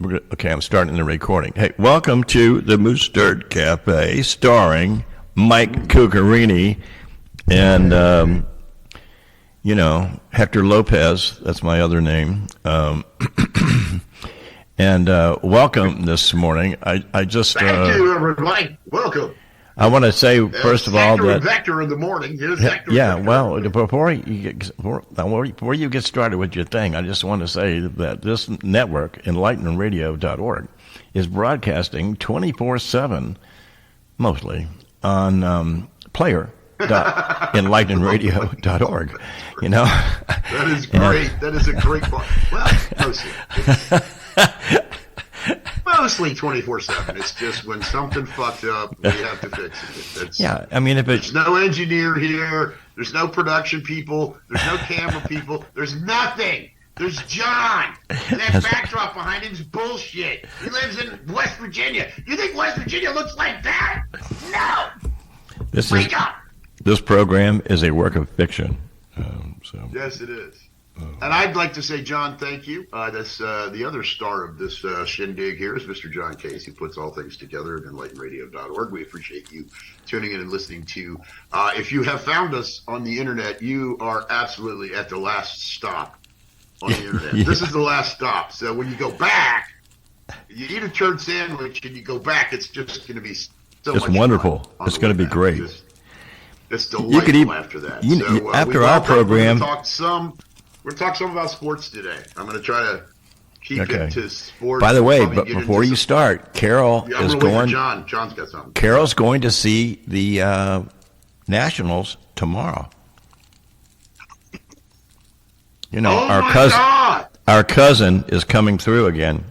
Okay, I'm starting the recording. Hey, welcome to the Moose Turd Cafe, starring Mike Cuccarini and, Hector Lopez. That's my other name. And welcome this morning. I just... Thank you, everybody. Welcome. I want to say, first of all, Hector that... and Vector in the morning. Here's Hector. Yeah, well, before you get started with your thing, I just want to say that this network, EnlightenRadio.org, is broadcasting 24/7, mostly, on player.enlightenradio.org. You know? That is great. That is a great part. Well, mostly 24/7. It's just when something fucked up, we have to fix it. Yeah, I mean, if it's... There's no engineer here. There's no production people. There's no camera people. There's nothing. There's John. And that backdrop behind him is bullshit. He lives in West Virginia. You think West Virginia looks like that? No. Wake up. This program is a work of fiction. Yes, it is. And I'd like to say, John, thank you. The other star of this shindig here is Mr. John Case, who puts all things together at EnlightenRadio.org. We appreciate you tuning in and listening to. If you have found us on the internet, you are absolutely at the last stop on the internet. Yeah. This is the last stop. So when you go back, you eat a turd sandwich and you go back, it's just going to be so much wonderful. It's going to be great. It's delightful after that. After our program... We're going to talk some about sports today. I'm going to try to keep it to sports. By the way, but before you start, Carol is going... John's got something. Carol's going to see the Nationals tomorrow. You know, our cousin is coming through again.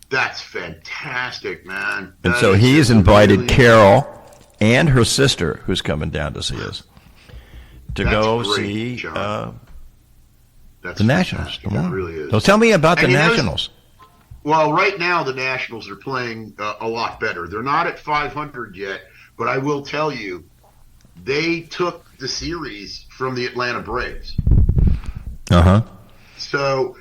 That's fantastic, man. And so he's invited Carol and her sister, who's coming down to see us, to go see... the Nationals. It really is. So tell me about the Nationals. Well, right now the Nationals are playing a lot better. They're not at 500 yet, but I will tell you, they took the series from the Atlanta Braves. Uh-huh. So,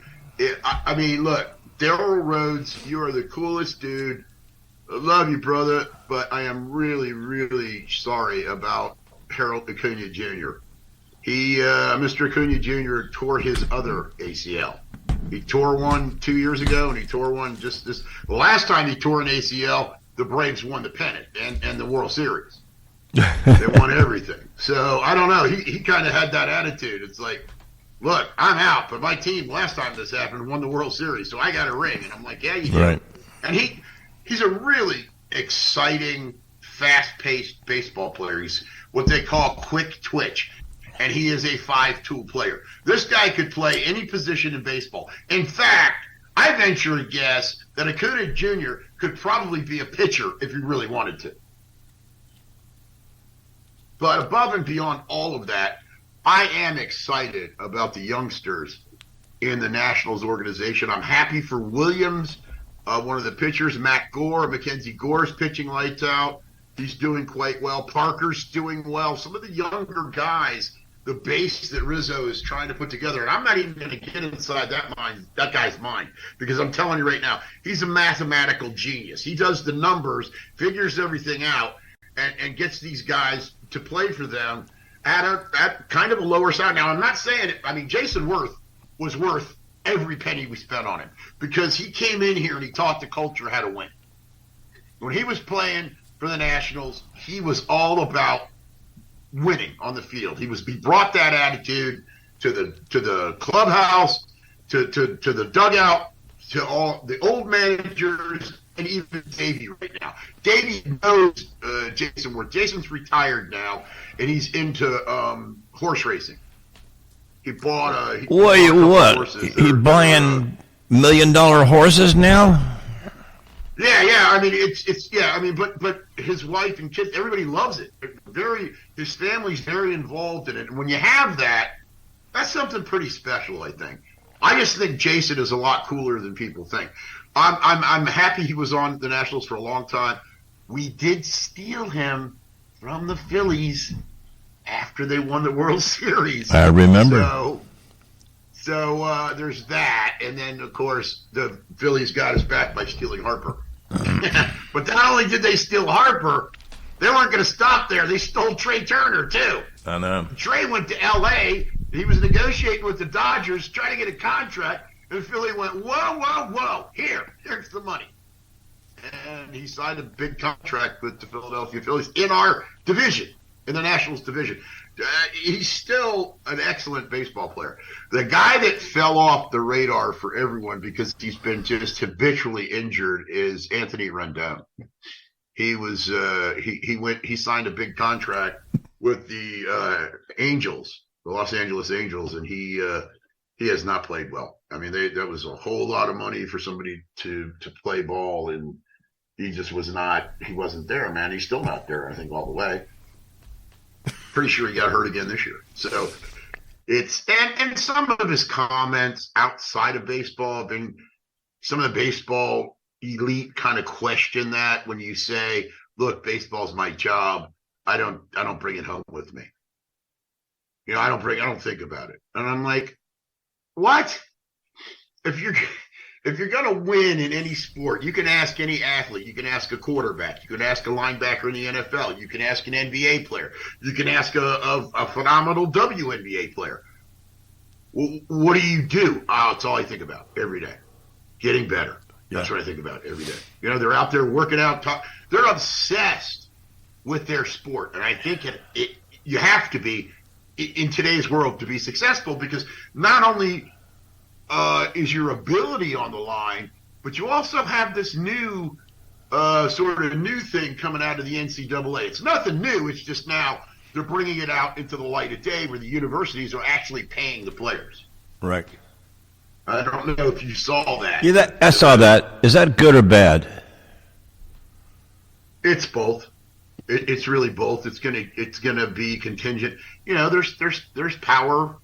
I mean, look, Daryl Rhodes, you are the coolest dude. I love you, brother, but I am really, really sorry about Harold Acuna Jr. Mr. Acuna Jr. tore his other ACL. He tore one 2 years ago, and he tore one just this. The last time he tore an ACL, the Braves won the pennant and the World Series. They won everything. So I don't know. He kind of had that attitude. It's like, look, I'm out, but my team last time this happened won the World Series, so I got a ring. And I'm like, yeah, you do. Right. And he's a really exciting, fast-paced baseball player. He's what they call quick twitch. And he is a 5-tool player. This guy could play any position in baseball. In fact, I venture to guess that Acuna Jr. could probably be a pitcher if he really wanted to. But above and beyond all of that, I am excited about the youngsters in the Nationals organization. I'm happy for Williams, one of the pitchers, Mackenzie Gore's pitching lights out. He's doing quite well. Parker's doing well. Some of the younger guys, the base that Rizzo is trying to put together, and I'm not even going to get inside that guy's mind, because I'm telling you right now, he's a mathematical genius. He does the numbers, figures everything out, and gets these guys to play for them at kind of a lower side. Now, I'm not saying it. I mean, Jason Worth was worth every penny we spent on him, because he came in here and he taught the culture how to win. When he was playing for the Nationals, he was all about winning on the field. He brought that attitude to the clubhouse, to the dugout, to all the old managers, and even Davey right now. Davey knows Jason Worth. Jason's retired now, and he's into horse racing. He bought a horses. He buying $1 million horses now? Yeah. I mean, but his wife and kids, everybody loves it. His family's very involved in it. And when you have that, that's something pretty special, I think. I just think Jason is a lot cooler than people think. I'm happy he was on the Nationals for a long time. We did steal him from the Phillies after they won the World Series. I remember. So there's that, and then of course the Phillies got us back by stealing Harper. But not only did they steal Harper, they weren't going to stop there. They stole Trey Turner too. I know. Trey went to L.A. He was negotiating with the Dodgers, trying to get a contract, and Philly went, whoa, here's the money. And he signed a big contract with the Philadelphia Phillies in our division, in the Nationals division. He's still an excellent baseball player. The guy that fell off the radar for everyone because he's been just habitually injured is Anthony Rendon. He was he signed a big contract with the Angels, the Los Angeles Angels, and he has not played well. I mean, that was a whole lot of money for somebody to play ball, and he just wasn't there, man. He's still not there, I think, all the way. Pretty sure he got hurt again this year. So it's and some of his comments outside of baseball have been, some of the baseball elite kind of question that when you say, look, baseball's my job. I don't bring it home with me. You know, I don't think about it. And I'm like, what? If you're going to win in any sport, you can ask any athlete. You can ask a quarterback. You can ask a linebacker in the NFL. You can ask an NBA player. You can ask a phenomenal WNBA player. Well, what do you do? Oh, it's all I think about every day. Getting better. That's what I think about every day. You know, they're out there working out. They're obsessed with their sport. And I think you have to be in today's world to be successful, because not only is your ability on the line, but you also have this new sort of new thing coming out of the NCAA. It's nothing new. It's just now they're bringing it out into the light of day where the universities are actually paying the players. Right. I don't know if you saw that. Yeah, I saw that. Is that good or bad? It's both. It's really both. It's gonna be contingent. You know, there's power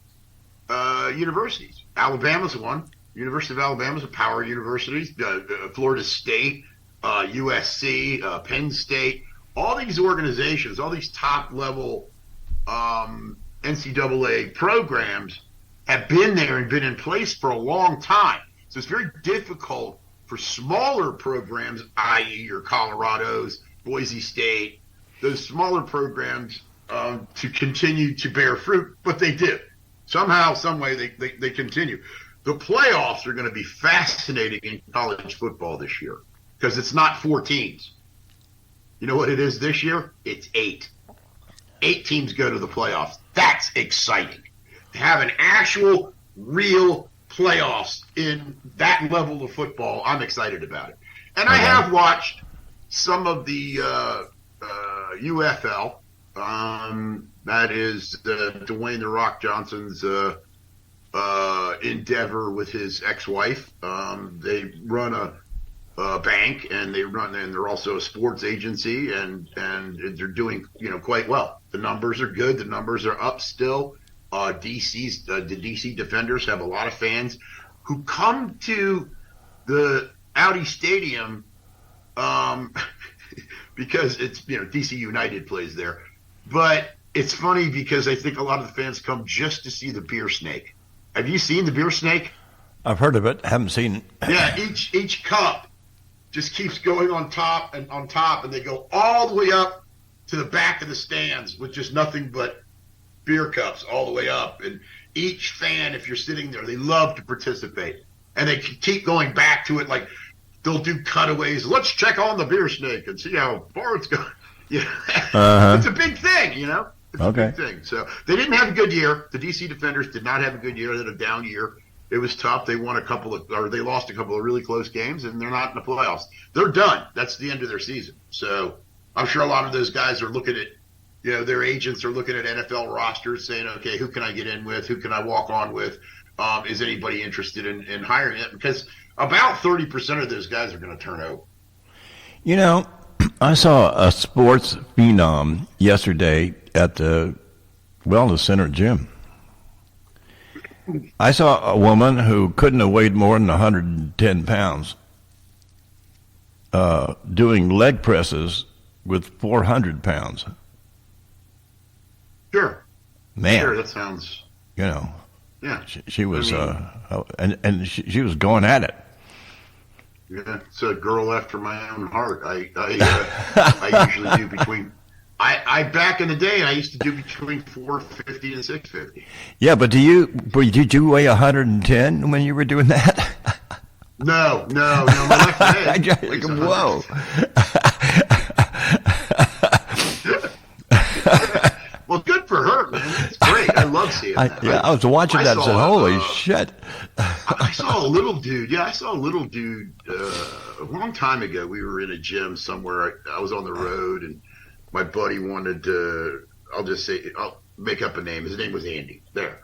universities. Alabama's one. University of Alabama's a power university. Florida State, USC, Penn State. All these organizations, all these top level NCAA programs have been there and been in place for a long time. So it's very difficult for smaller programs, i.e. your Colorados, Boise State, those smaller programs to continue to bear fruit, but they did. Somehow, some way, they continue. The playoffs are going to be fascinating in college football this year because it's not 4 teams. You know what it is this year? It's 8. 8 teams go to the playoffs. That's exciting. To have an actual, real playoffs in that level of football, I'm excited about it. And I have watched some of the UFL. That is Dwayne "The Rock" Johnson's endeavor with his ex-wife. They run a bank, and they're also a sports agency, and they're doing quite well. The numbers are good. The numbers are up still. The DC Defenders have a lot of fans who come to the Audi Stadium because it's DC United plays there. But it's funny because I think a lot of the fans come just to see the beer snake. Have you seen the beer snake? I've heard of it. Haven't seen it. Yeah, each cup just keeps going on top, and they go all the way up to the back of the stands with just nothing but beer cups all the way up. And each fan, if you're sitting there, they love to participate. And they keep going back to it, like they'll do cutaways. Let's check on the beer snake and see how far it's going. It's a big thing, It's a big thing. So they didn't have a good year. The DC Defenders did not have a good year. They had a down year. It was tough. They lost a couple of really close games, and they're not in the playoffs. They're done. That's the end of their season. So I'm sure a lot of those guys are looking at, their agents are looking at NFL rosters saying, okay, who can I get in with? Who can I walk on with? Is anybody interested in hiring it? Because about 30% of those guys are going to turn over. I saw a sports phenom yesterday at the Wellness Center gym. I saw a woman who couldn't have weighed more than 110 pounds doing leg presses with 400 pounds. Sure. Man. Sure, that sounds... Yeah. She was, I and she was going at it. Yeah, it's a girl after my own heart. I usually do between. I back in the day, I used to do between 450 and 650. Yeah, but did you weigh 110 when you were doing that? No. My left leg. Like, whoa. Well, good for her, man. It's great. I love seeing that. I was watching that and said, holy shit. I saw a little dude. Yeah, I saw a little dude a long time ago. We were in a gym somewhere. I was on the road, and my buddy wanted to, I'll make up a name. His name was Andy. There.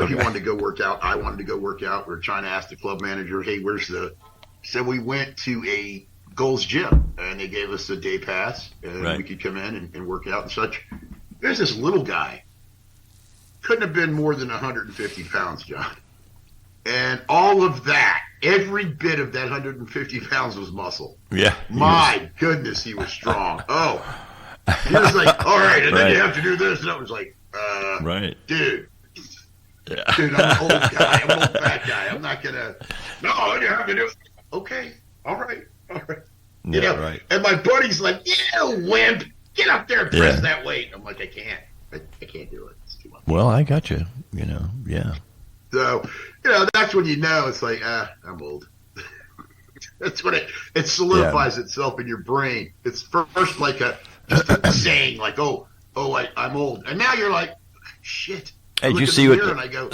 He wanted to go work out. I wanted to go work out. We were trying to ask the club manager, hey, so we went to a Gold's Gym, and they gave us a day pass, and we could come in and work out and such. There's this little guy. Couldn't have been more than 150 pounds, John. And all of that, every bit of that 150 pounds was muscle. Yeah. My goodness, he was strong. Oh. He was like, all right, and then you have to do this. And I was like, dude. Yeah. Dude, I'm an old guy. I'm an old fat guy. I'm not going to. No, you have to do it. Okay. All right. You know? Right. And my buddy's like, yeah, wimp. Get up there and press that weight. I'm like, I can't. I can't do it. It's too much. Well, I got you. Yeah. So, that's when you know it's like, I'm old. That's when it solidifies itself in your brain. It's first like just a saying, like, I'm old. And now you're like, shit. Hey, did you see what? And I go,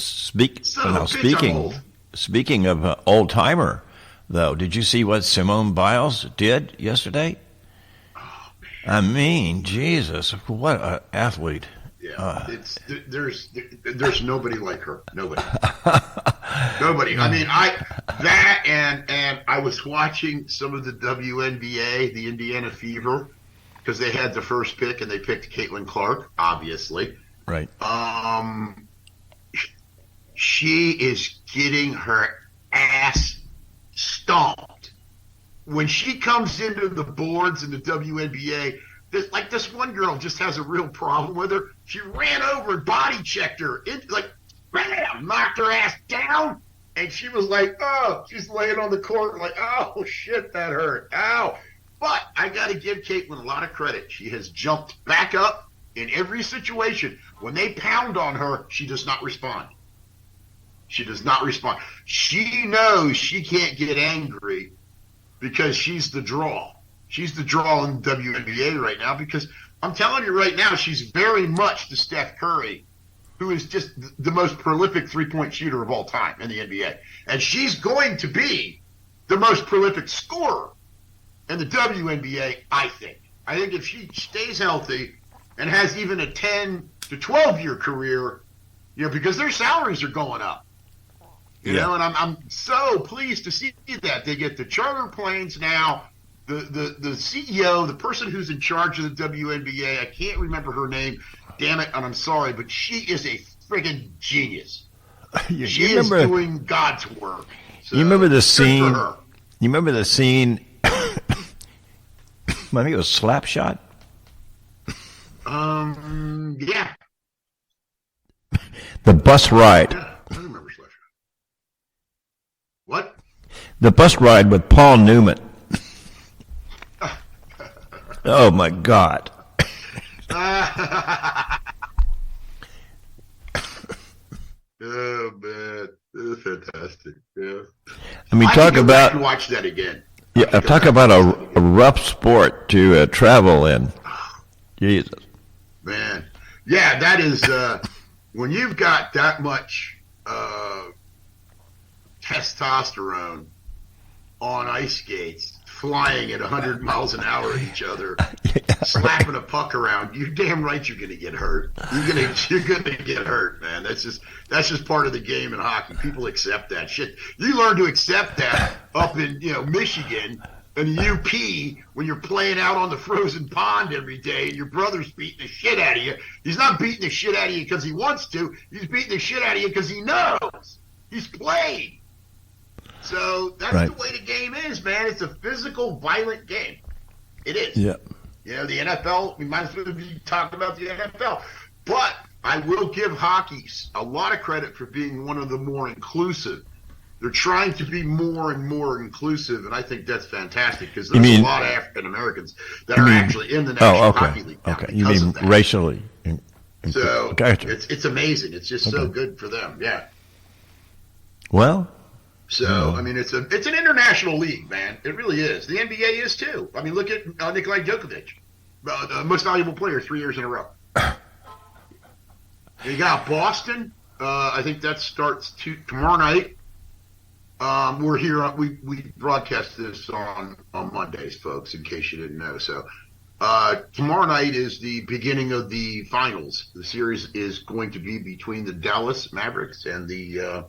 speaking of old timer, though, did you see what Simone Biles did yesterday? Oh, man. I mean, Jesus, what an athlete! Yeah, there's nobody like her. Nobody. I mean, and I was watching some of the WNBA, the Indiana Fever, because they had the first pick and they picked Caitlin Clark, obviously. Right. She is getting her ass stomped. When she comes into the boards in the WNBA, this one girl just has a real problem with her. She ran over and body checked her. Bam, knocked her ass down. And she was like, she's laying on the court like, oh, shit, that hurt. Ow. But I got to give Caitlin a lot of credit. She has jumped back up. In every situation, when they pound on her, she does not respond. She does not respond. She knows she can't get angry because she's the draw. She's the draw in the WNBA right now because I'm telling you right now, she's very much the Steph Curry, who is just the most prolific three-point shooter of all time in the NBA. And she's going to be the most prolific scorer in the WNBA, I think. I think if she stays healthy and has even a 10 to 12-year career, because their salaries are going up. You know, and I'm so pleased to see that. They get the charter planes now. The CEO, the person who's in charge of the WNBA, I can't remember her name. Damn it, and I'm sorry, but she is a friggin' genius. She is doing God's work. So, you remember the scene? You remember the scene? I think it was Slapshot. Yeah. The bus ride. Yeah, I remember Slapshot. What? The bus ride with Paul Newman. Oh my God. Oh man, this is fantastic. Yeah. I mean, talk about watch that again. Yeah, talk about a rough sport to travel in. Jesus. Man, yeah, that is when you've got that much testosterone on ice skates, flying at 100 miles an hour at each other, slapping a puck around. You're damn right you're going to get hurt. You're going to get hurt, man. That's just part of the game in hockey. People accept that shit. You learn to accept that up in Michigan and UP when you're playing out on the frozen pond every day and your brother's beating the shit out of you. He's not beating the shit out of you because he wants to. He's beating the shit out of you because he knows. He's played. So that's the way the game is, man. It's a physical, violent game. It is. Yeah. The NFL, we might as well be talking about the NFL. But I will give hockey a lot of credit for being one of the more inclusive. They're trying to be more and more inclusive, and I think that's fantastic because there's a lot of African Americans that are actually in the National Hockey League now. Okay, you mean racially? So gotcha. It's amazing. It's just so good for them. Yeah. Well. So I mean, it's an international league, man. It really is. The NBA is too. I mean, look at Nikolai Djokovic, the most valuable player 3 years in a row. You got Boston. I think that starts tomorrow night. We're here. We broadcast this on Mondays, folks, in case you didn't know. So tomorrow night is the beginning of the finals. The series is going to be between the Dallas Mavericks and the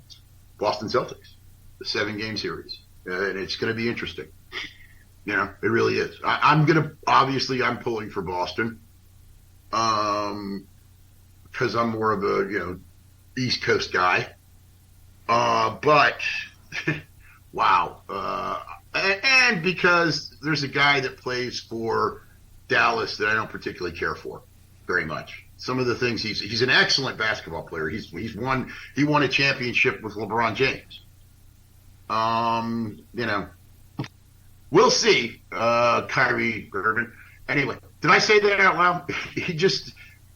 Boston Celtics. The 7-game series, and it's going to be interesting. You know, it really is. I'm pulling for Boston, because I'm more of a East Coast guy. But wow, and because there's a guy that plays for Dallas that I don't particularly care for very much. Some of the things he's an excellent basketball player. He won a championship with LeBron James. We'll see. Kyrie Irving. Anyway, did I say that out loud?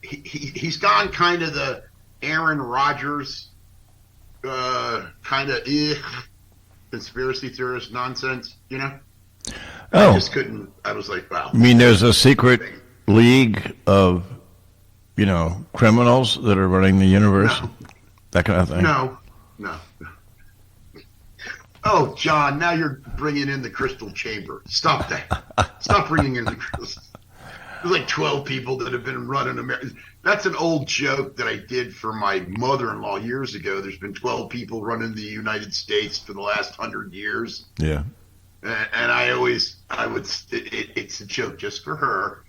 He's gone kind of the Aaron Rodgers kind of conspiracy theorist nonsense, Oh. I just couldn't. I was like, wow. You mean there's a secret league of, criminals that are running the universe? No. That kind of thing? No. Oh, John, now you're bringing in the crystal chamber. Stop that. Stop bringing in the crystal. There's like 12 people that have been running America. That's an old joke that I did for my mother-in-law years ago. There's been 12 people running the United States for the last 100 years. Yeah. And it's a joke just for her.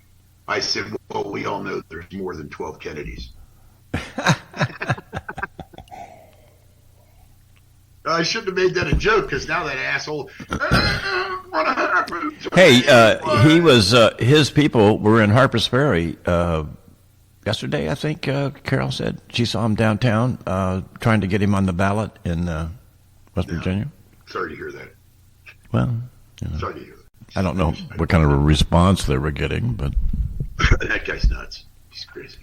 I said, well, we all know there's more than 12 Kennedys. I shouldn't have made that a joke because now that asshole. What happened? Hey, he was. His people were in Harpers Ferry yesterday. I think Carol said she saw him downtown trying to get him on the ballot in West Virginia. Sorry to hear that. Well, sorry to hear that. I don't know what kind of a response they were getting, but that guy's nuts. He's crazy.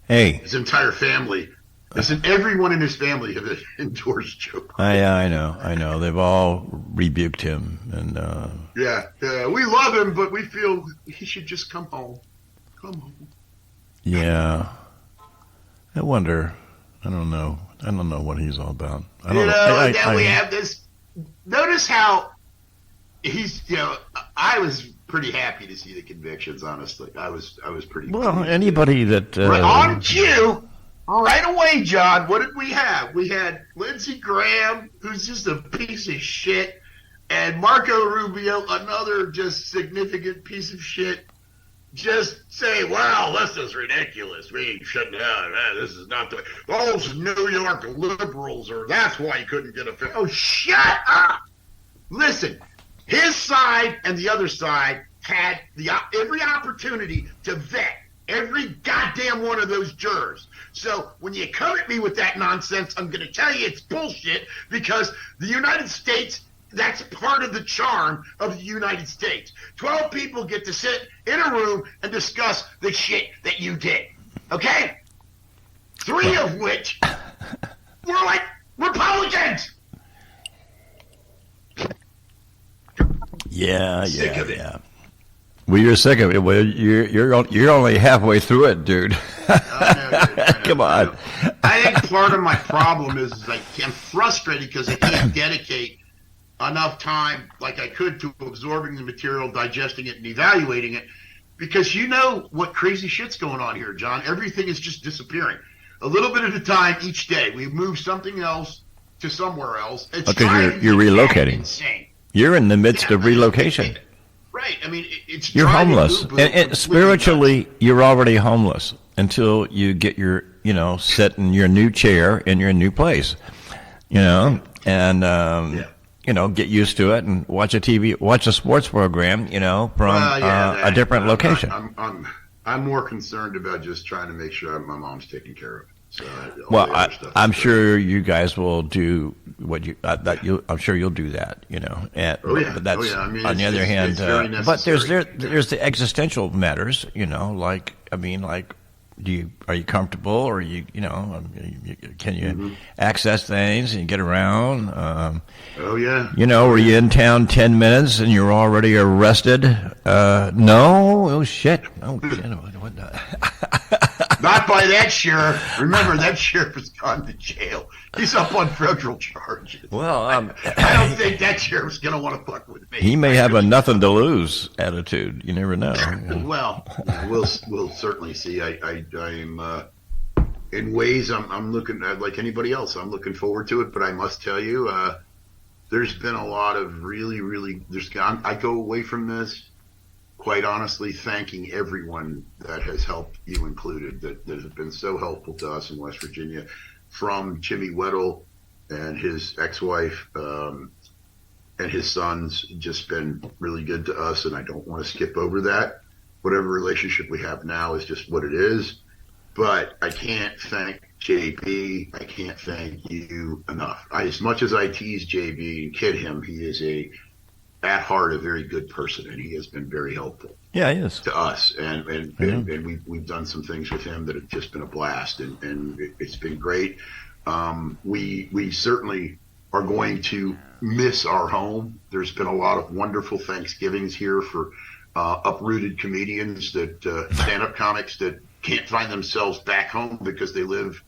Hey, his entire family. Listen, everyone in his family have endorsed Joe Biden. I know. They've all rebuked him, and yeah, we love him, but we feel he should just come home. Come home. Yeah, I wonder. I don't know what he's all about. We have this. Notice how he's. I was pretty happy to see the convictions. Honestly, I was pretty. Well, anybody that on cue. Right away, John, what did we have? We had Lindsey Graham, who's just a piece of shit, and Marco Rubio, another just significant piece of shit, just say, wow, this is ridiculous. We shouldn't have. This is not the... Those New York liberals, that's why you couldn't get a... Oh, shut up! Listen, his side and the other side had every opportunity to vet every goddamn one of those jurors. So when you come at me with that nonsense, I'm going to tell you it's bullshit because the United States, that's part of the charm of the United States. 12 people get to sit in a room and discuss the shit that you did. Okay? 3 of which were like Republicans. Yeah. Sick of it. Well, you're sick of it. Well, you're only halfway through it, dude. I know. Come on. I think part of my problem is I'm frustrated because I can't dedicate enough time like I could to absorbing the material, digesting it, and evaluating it. Because you know what crazy shit's going on here, John. Everything is just disappearing. A little bit at a time each day. We move something else to somewhere else. It's because you're relocating. Insane. You're in the midst of relocation. Right. I mean, it's you're homeless, and spiritually, you're already homeless until you get your, sit in your new chair in your new place, and get used to it and watch a sports program, from a different location. I'm more concerned about just trying to make sure my mom's taken care of. So well, I'm sure you guys will do what I'm sure you'll do that, And, but that's I mean, on the other hand. it's very but necessary. there's the existential matters, like are you comfortable, or can you access things and get around? Were you in town 10 minutes and you're already arrested? No. Oh shit. What the? Not by that sheriff. Remember, that sheriff has gone to jail. He's up on federal charges. Well, I don't think that sheriff's going to want to fuck with me. He may have a nothing to lose attitude. You never know. Well, we'll certainly see. I'm in ways I'm looking at, like anybody else. I'm looking forward to it, but I must tell you, there's been a lot of really. I go away from this, quite honestly, thanking everyone that has helped, you included, that has been so helpful to us in West Virginia, from Jimmy Weddle and his ex-wife and his sons. Just been really good to us, and I don't want to skip over that. Whatever relationship we have now is just what it is. But I can't thank JB. I can't thank you enough. As much as I tease JB and kid him, he is at heart a very good person, and he has been very helpful. Yeah, he is to us, and we've done some things with him that have just been a blast, and it's been great. We certainly are going to miss our home. There's been a lot of wonderful Thanksgivings here for uprooted comedians, stand-up comics that can't find themselves back home because they live,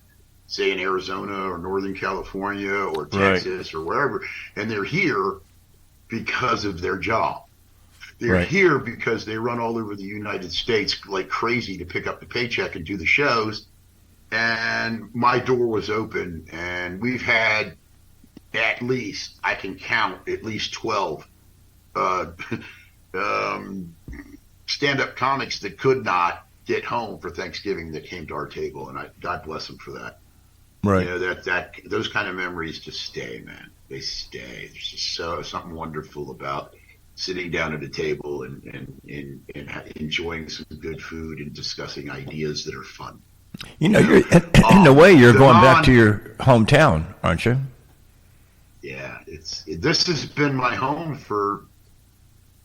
say, in Arizona or Northern California or Texas or wherever, and they're here because of their job. They're here because they run all over the United States like crazy to pick up the paycheck and do the shows. And my door was open, and we've had at least, I can count, at least 12 stand-up comics that could not get home for Thanksgiving that came to our table, and God bless them for that. Right. Those kind of memories just stay, man. They stay. There's just something wonderful about sitting down at a table and enjoying some good food and discussing ideas that are fun. You're in a way you're going back to your hometown, aren't you? Yeah, this has been my home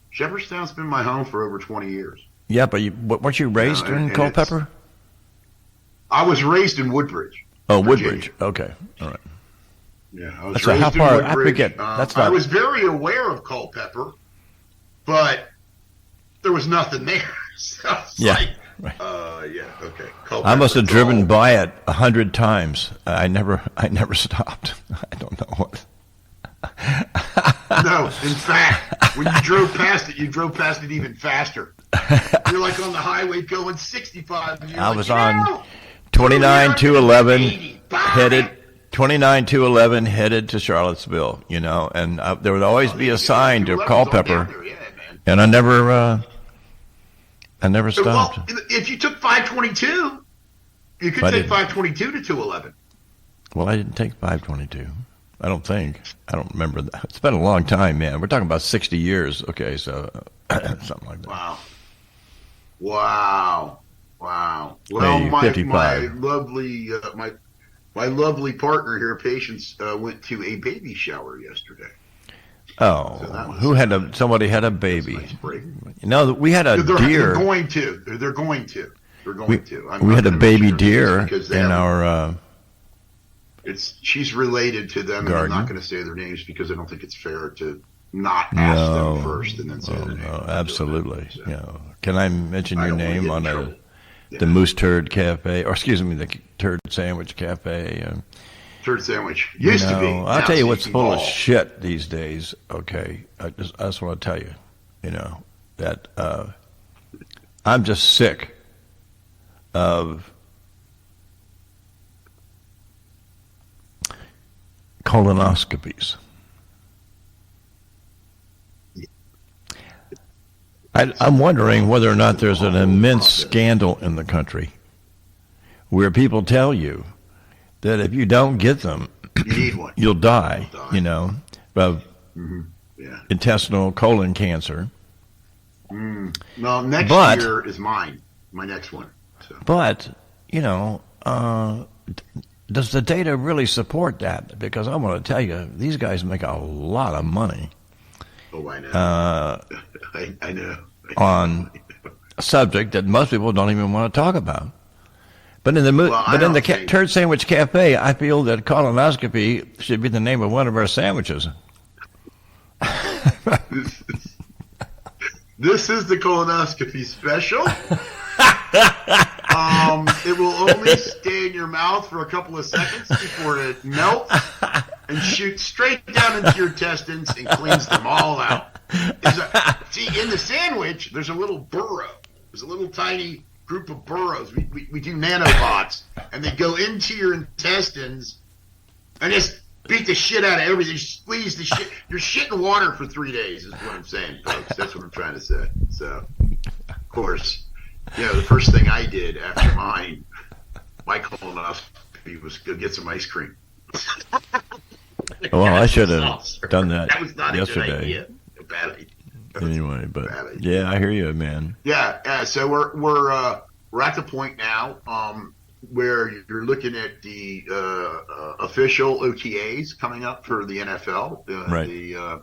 Shepherdstown's been my home for over 20 years. Yeah, but weren't you raised in Culpeper? I was raised in Woodbridge. Oh, Woodbridge. Okay, all right. Yeah, I was That's raised how far? in Woodbridge. I forget. That's not. I was very aware of Culpeper, but there was nothing there. So okay. Culpeper, I must have driven by it 100 times. I never stopped. I don't know what. No, in fact, when you drove past it even faster. You're like on the highway going 65. I was on 29 to 11 headed 29 to 11 headed to Charlottesville, and there would always be a sign to Culpeper, and I never stopped. Well, if you took 522, you could take 522 to 211. Well, I didn't take 522. I don't think. I don't remember that. It's been a long time, man. We're talking about 60 years. Okay, so something like that. Wow. Well, hey, my 55. my lovely partner here, Patience, went to a baby shower yesterday. Oh, so somebody had a baby? Nice break. We had a deer. They're going to. We had a baby deer in our. She's related to them, garden. And I'm not going to say their names because I don't think it's fair to not ask them first and then say their name. No, absolutely. Can I mention your name on the Moose Turd Cafe, or excuse me, the Turd Sandwich Cafe? Turd Sandwich used to be. I'll tell you what's full of shit these days. Okay, I just want to tell you, that I'm just sick of colonoscopies. I'm wondering whether or not there's an immense scandal in the country where people tell you that if you don't get them, you need one. You'll die, of Yeah. intestinal colon cancer. No, next year is mine. my next one. So. But, does the data really support that? Because I want to tell you, these guys make a lot of money. Oh, I know. I know. On a subject that most people don't even want to talk about. But in the Turd Sandwich Cafe, I feel that colonoscopy should be the name of one of our sandwiches. This is the colonoscopy special. It will only stay in your mouth for a couple of seconds before it melts and shoots straight down into your intestines and cleans them all out. See, in the sandwich, there's a little burrow. There's a little tiny group of burrows. We do nanobots, and they go into your intestines and just beat the shit out of everything. Squeeze the shit. You're shitting water for 3 days is what I'm saying, folks. That's what I'm trying to say. So, of course, the first thing I did after my colonoscopy was go get some ice cream. Well, I should have done that was not yesterday. A good idea. A bad idea. Anyway, but yeah, I hear you, man. Yeah, so we're at the point now where you're looking at the official OTAs coming up for the NFL, right. The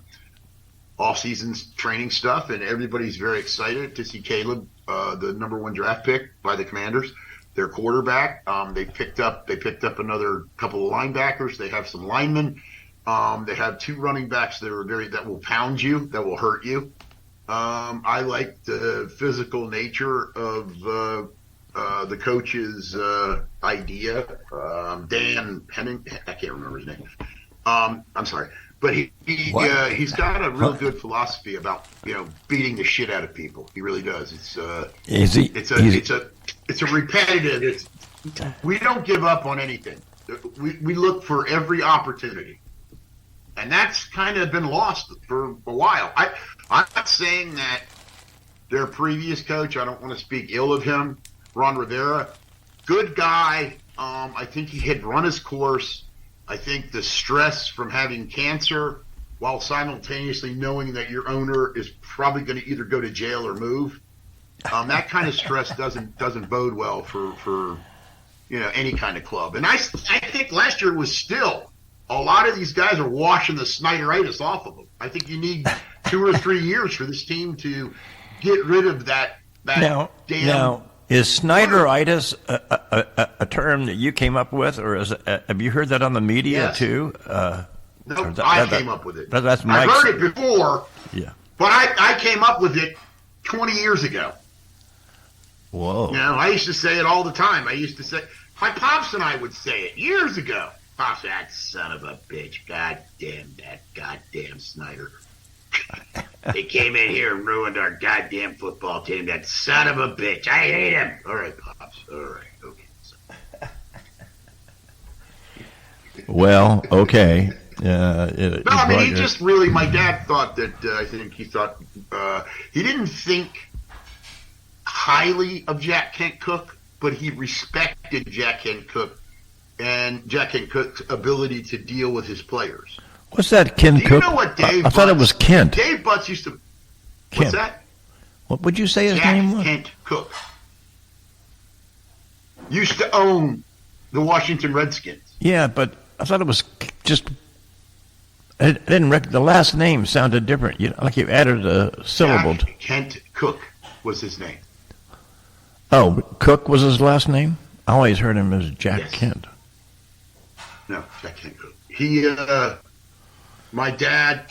off-season training stuff, and everybody's very excited to see Caleb, the number 1 draft pick by the Commanders, their quarterback. They picked up another couple of linebackers. They have some linemen. They have 2 running backs that will pound you, that will hurt you. I like the physical nature of the coach's idea. Dan Henning, I can't remember his name. I'm sorry, but he's got a real good philosophy about beating the shit out of people. He really does. It's a repetitive. We don't give up on anything. We look for every opportunity. And that's kind of been lost for a while. I'm not saying that their previous coach, I don't want to speak ill of him, Ron Rivera, good guy. I think he had run his course. I think the stress from having cancer while simultaneously knowing that your owner is probably going to either go to jail or move, that kind of stress doesn't bode well for any kind of club. And I think last year was still – a lot of these guys are washing the Snyderitis off of them. I think you need 2 or 3 years for this team to get rid of that damn. Now, is Snyderitis a term that you came up with, or have you heard that on the media too? No, I came up with it. That's I heard it before, yeah, but I came up with it 20 years ago. Whoa. I used to say it all the time. I used to say, my pops and I would say it years ago. Pops, that son of a bitch. God damn that goddamn Snyder. They came in here and ruined our goddamn football team. That son of a bitch. I hate him. All right, Pops. All right. Okay. Well, okay. He just really, my dad thought that, I think he thought, he didn't think highly of Jack Kent Cooke, but he respected Jack Kent Cooke and Jack Kent Cooke's ability to deal with his players. What's that, Kent Cooke? Do you know what Dave I thought it was Kent. Dave Butts used to... Kent. What's that? What would you say his name was? Jack Kent Cooke. Used to own the Washington Redskins. Yeah, but I thought it was just... I didn't the last name sounded different. Like you added a syllable. Jack Kent Cooke was his name. Oh, Cook was his last name? I always heard him as Jack Kent. No, Jack Kent Cooke. My dad,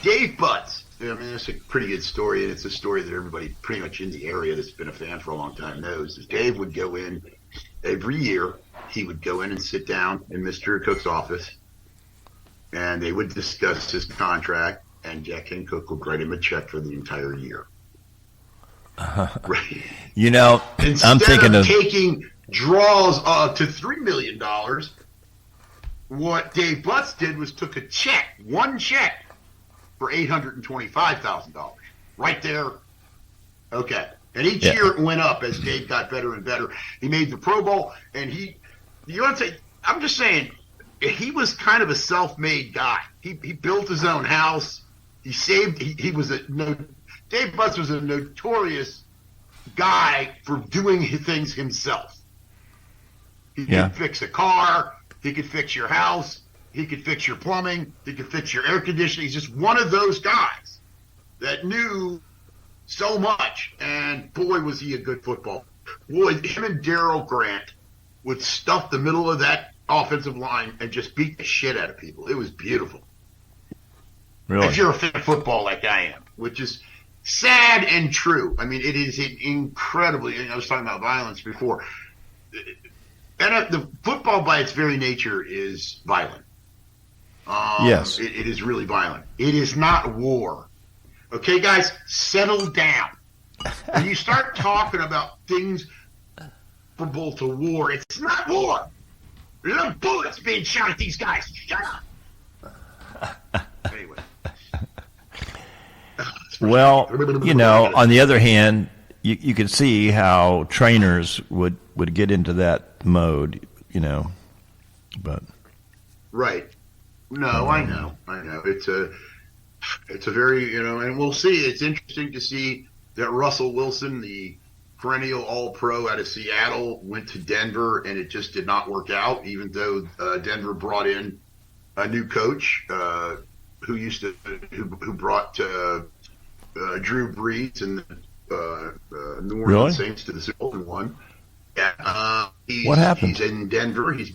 Dave Butts. I mean, it's a pretty good story, and it's a story that everybody pretty much in the area that's been a fan for a long time knows. Is Dave would go in every year. He would go in and sit down in Mr. Cook's office, and they would discuss his contract, and Jack Kent Cooke would write him a check for the entire year. Right. I'm thinking of taking draws to $3 million. What Dave Butts did was took one check for $825,000 right there. Okay. And each year it went up as Dave got better and better. He made the Pro Bowl, and I'm just saying, he was kind of a self-made guy. He built his own house. He saved. Dave Butts was a notorious guy for doing things himself. He Yeah. could fix a car. He could fix your house. He could fix your plumbing. He could fix your air conditioning. He's just one of those guys that knew so much. And boy, was he a good football. Boy, him and Darryl Grant would stuff the middle of that offensive line and just beat the shit out of people. It was beautiful. Really? If you're a fan of football like I am, which is sad and true. I mean, it is incredibly. I was talking about violence before. And the football, by its very nature, is violent. Yes. It is really violent. It is not war. Okay, guys, settle down. When you start talking about things comparable to war, it's not war. There's no bullets being shot at these guys. Shut up. Anyway. Well, on the other hand, you could see how trainers would get into that mode, but. Right. No, I know. It's a very, and we'll see. It's interesting to see that Russell Wilson, the perennial All-Pro out of Seattle, went to Denver, and it just did not work out, even though Denver brought in a new coach who brought Drew Brees and New Orleans Saints to the Super Bowl and won. Yeah, what happened? He's in Denver. Last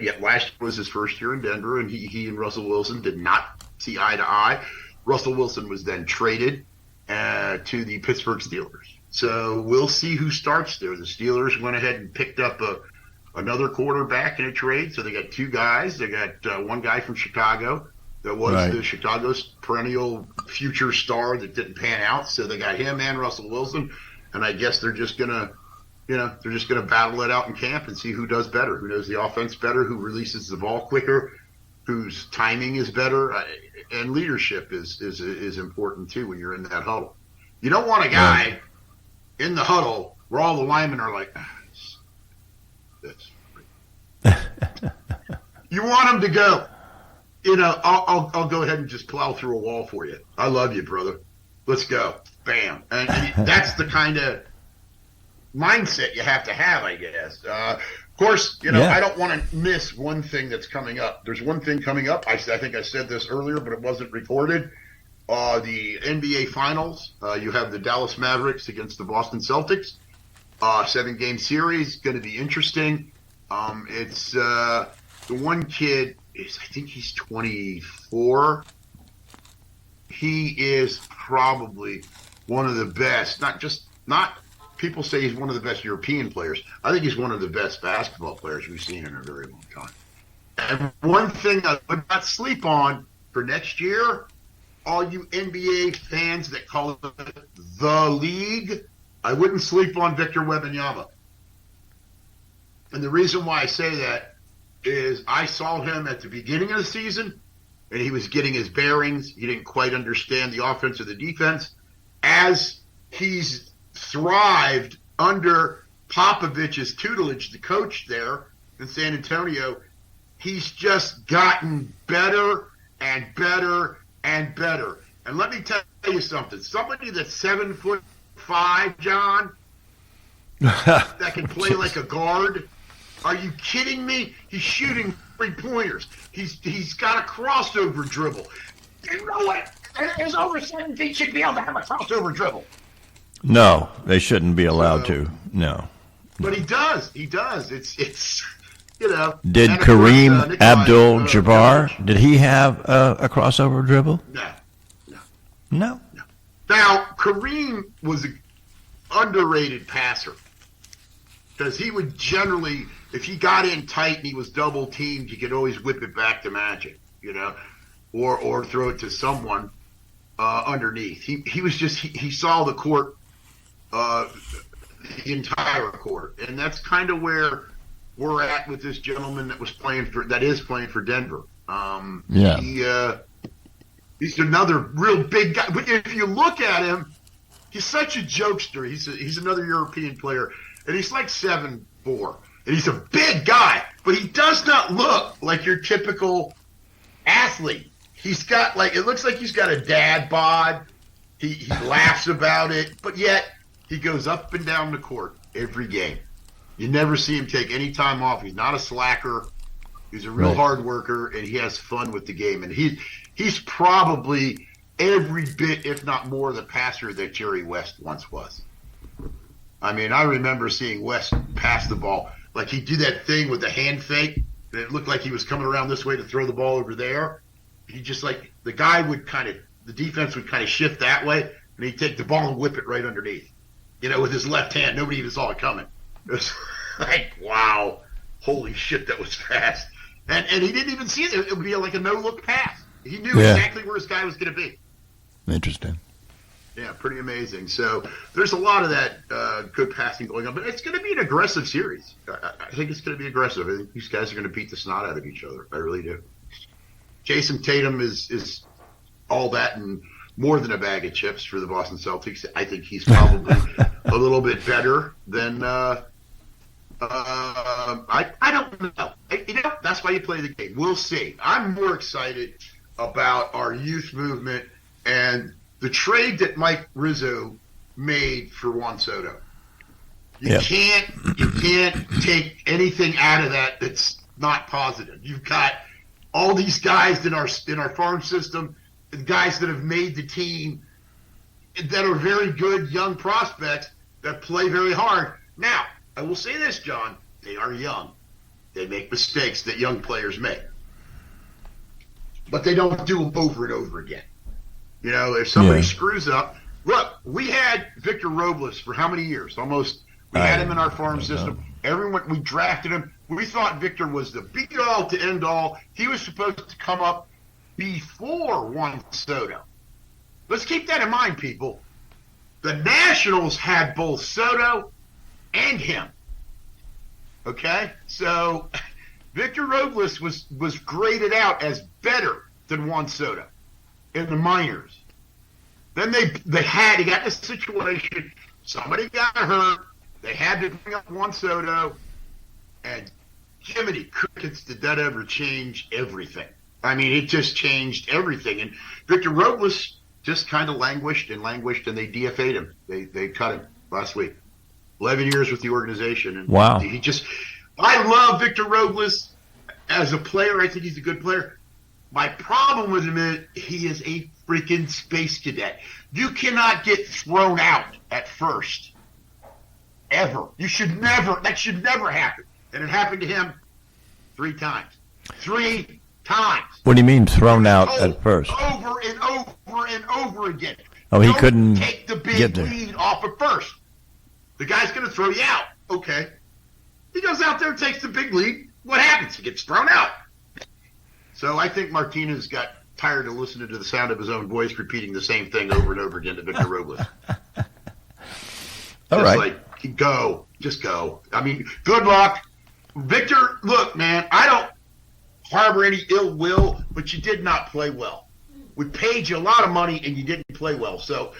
year was his first year in Denver, and he and Russell Wilson did not see eye to eye. Russell Wilson was then traded to the Pittsburgh Steelers. So we'll see who starts there. The Steelers went ahead and picked up another quarterback in a trade. So they got two guys. They got one guy from Chicago that was the Chicago's perennial future star that didn't pan out. So they got him and Russell Wilson, and I guess they're just gonna battle it out in camp and see who does better, who knows the offense better, who releases the ball quicker, whose timing is better, and leadership is important too when you're in that huddle. You don't want a guy in the huddle where all the linemen are like, you want him to go, I'll go ahead and just plow through a wall for you. I love you, brother. Let's go. Bam. And that's the kind of mindset you have to have, I guess. Of course, I don't want to miss one thing that's coming up. There's one thing coming up. I think I said this earlier, but it wasn't recorded. The NBA Finals. You have the Dallas Mavericks against the Boston Celtics. 7-game series. Going to be interesting. It's the one kid I think he's 24. He is probably one of the best. Not people say he's one of the best European players. I think he's one of the best basketball players we've seen in a very long time. And one thing I would not sleep on for next year, all you NBA fans that call it the league, I wouldn't sleep on Victor Wembanyama. And the reason why I say that is I saw him at the beginning of the season, and he was getting his bearings. He didn't quite understand the offense or the defense. As he's thrived under Popovich's tutelage, the coach there in San Antonio, he's just gotten better and better and better. And let me tell you something. Somebody that's 7'5", John, that can play like a guard. Are you kidding me? He's shooting 3-pointers. He's got a crossover dribble. You know what? There's over 7 feet should be able to have a crossover dribble. No, they shouldn't be allowed to. No. But he does. He does. It's Did Kareem Abdul-Jabbar, did he have a crossover dribble? No. Now, Kareem was an underrated passer because he would generally, if he got in tight and he was double teamed, he could always whip it back to Magic, or throw it to someone underneath. He was just he saw the court, the entire court, and that's kind of where we're at with this gentleman that is playing for Denver. He's another real big guy. But if you look at him, he's such a jokester. He's another European player, and he's like 7'4", and he's a big guy. But he does not look like your typical athlete. He's got it looks like he's got a dad bod. He laughs about it, but yet He goes up and down the court every game. You never see him take any time off. He's not a slacker. He's a real hard worker, and he has fun with the game. And he's probably every bit, if not more, the passer that Jerry West once was. I mean, I remember seeing West pass the ball. Like, he'd do that thing with the hand fake, and it looked like he was coming around this way to throw the ball over there. He just, like, the defense would kind of shift that way, and he'd take the ball and whip it right underneath. With his left hand. Nobody even saw it coming. It was like, wow, holy shit, that was fast. And he didn't even see it. It would be like a no-look pass. He knew exactly where his guy was going to be. Interesting. Yeah, pretty amazing. So there's a lot of that good passing going on. But it's going to be an aggressive series. I think it's going to be aggressive. I think these guys are going to beat the snot out of each other. I really do. Jason Tatum is all that and more than a bag of chips for the Boston Celtics. I think he's probably a little bit better than I don't know. That's why you play the game. We'll see. I'm more excited about our youth movement and the trade that Mike Rizzo made for Juan Soto. You can't take anything out of that that's not positive. You've got all these guys in our farm system, the guys that have made the team that are very good young prospects that play very hard. Now, I will say this, John, they are young. They make mistakes that young players make. But they don't do them over and over again. If somebody screws up, look, we had Victor Robles for how many years? Almost. We had him in our farm system. Everyone, we drafted him. We thought Victor was the be-all to end-all. He was supposed to come up before Juan Soto. Let's keep that in mind, people. The Nationals had both Soto and him. Okay? So Victor Robles was graded out as better than Juan Soto in the minors. Then he got this situation. Somebody got hurt. They had to bring up Juan Soto. And Jiminy Crickets, did that ever change everything? I mean, it just changed everything. And Victor Robles just kind of languished, and they DFA'd him. They cut him last week. 11 years with the organization. And wow. I love Victor Robles as a player. I think he's a good player. My problem with him is he is a freaking space cadet. You cannot get thrown out at first. Ever. That should never happen. And it happened to him 3 times. 3 times. What do you mean thrown out at first? Over and over and over again. Oh, he couldn't take the big lead off at first. The guy's going to throw you out. Okay. He goes out there and takes the big lead. What happens? He gets thrown out. So I think Martinez got tired of listening to the sound of his own voice repeating the same thing over and over again to Victor Robles. All right. Like, go. Just go. I mean, good luck. Victor, look, man, I don't harbor any ill will, but you did not play well. We paid you a lot of money, and you didn't play well. So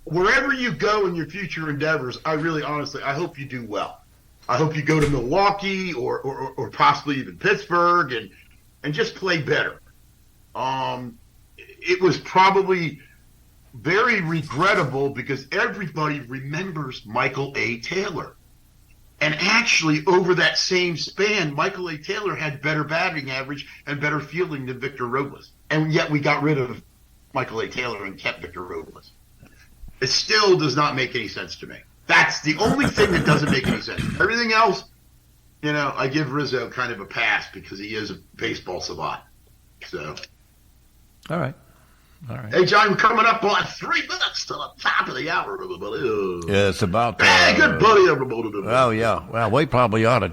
wherever you go in your future endeavors, I really honestly, I hope you do well. I hope you go to Milwaukee or possibly even Pittsburgh and just play better. It was probably very regrettable because everybody remembers Michael A. Taylor. And actually, over that same span, Michael A. Taylor had better batting average and better fielding than Victor Robles. And yet we got rid of Michael A. Taylor and kept Victor Robles. It still does not make any sense to me. That's the only thing that doesn't make any sense. Everything else, I give Rizzo kind of a pass because he is a baseball savant. So. All right. Hey, John, we're coming up on 3 minutes to the top of the hour. Yeah, it's about. Hey, good buddy. Oh yeah. Well, we probably ought to,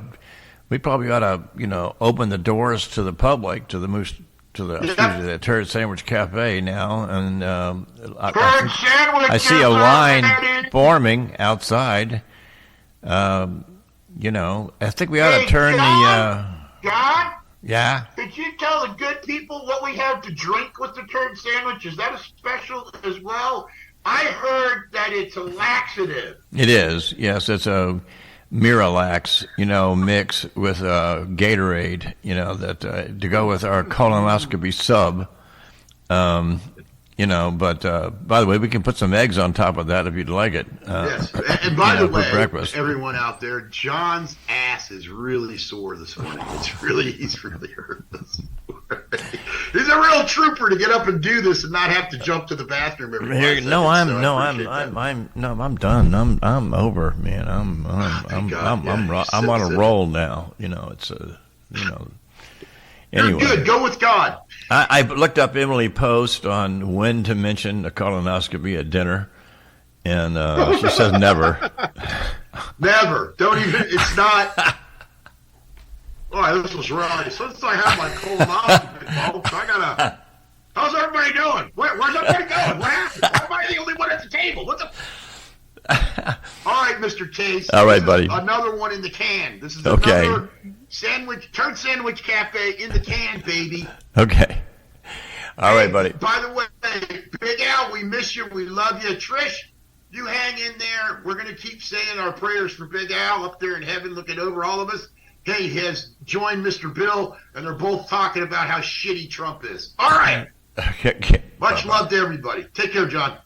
open the doors to the public the Turd Sandwich Cafe now, and I see a line forming outside. I think we ought to turn John? Yeah. Could you tell the good people what we have to drink with the Turd Sandwich? Is that a special as well? I heard that it's a laxative. It is. Yes, it's a Miralax, mix with Gatorade, that to go with our colonoscopy sub. But by the way, we can put some eggs on top of that if you'd like it. Yes. And by the way, breakfast. Everyone out there, John's ass is really sore this morning. He's really hurt this morning. He's a real trooper to get up and do this and not have to jump to the bathroom every 5 seconds. I'm done. I'm over, man. I'm on a roll now. It's Anyway. You're good. Go with God. I looked up Emily Post on when to mention a colonoscopy at dinner, and she says never. Never. Don't even. It's not. All right, this was right. Since I have my colonoscopy, folks, I gotta. How's everybody doing? Where's everybody going? What happened? Why am I the only one at the table? What the? All right, Mr. Case. All right, buddy. Another one in the can. This is okay. Another Turd Sandwich Cafe in the can, baby. Okay. All right, buddy. By the way, Big Al, we miss you. We love you. Trish, you hang in there. We're going to keep saying our prayers for Big Al up there in heaven looking over all of us. He has joined Mr. Bill, and they're both talking about how shitty Trump is. All right. Okay. Much love to everybody. Take care, John.